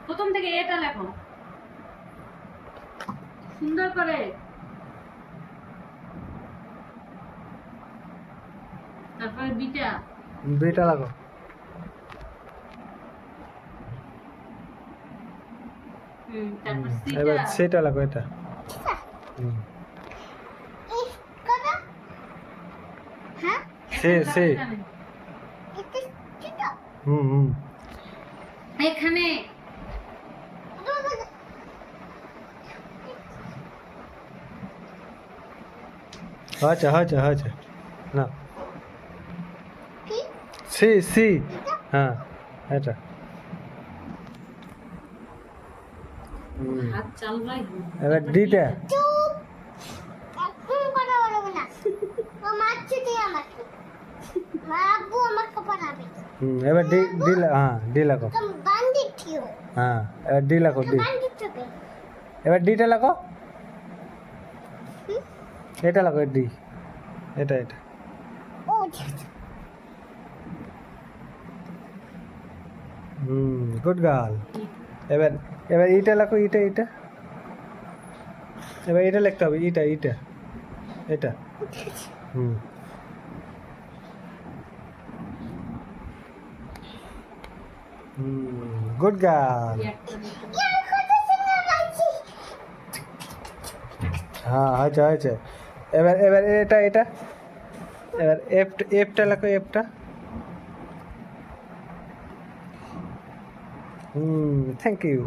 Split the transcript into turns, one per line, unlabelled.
প্রথম থেকে এটা লেখো সুন্দর করে, তারপরে বিটা
বিটা লাগো।
তারপর
এবার
সিটা
সেটা লাগো এটা। হুম সে সে হুম
এখানে
আচ্ছা আচ্ছা আচ্ছা না সি সি হ্যাঁ এটা
হাত চালবাই
এবার ডিটা এবার ডি ডি হ্যাঁ ডি লাগো। হ্যাঁ এবার ডি লাগো ডি। এবার ডিটা লাগো, এটা লাগো ডি, এটা এটা গুড গার্ল। এবার এবার ইটা লাগো, ইটা ইটা এবার এটা লিখতে হবে, ইটা ইটা এটা গুড গার্ল। হ্যাঁ আচ্ছা আচ্ছা এবার এবার এটা এটা এবার এফটা লেখো, এফটা থ্যাংক ইউ।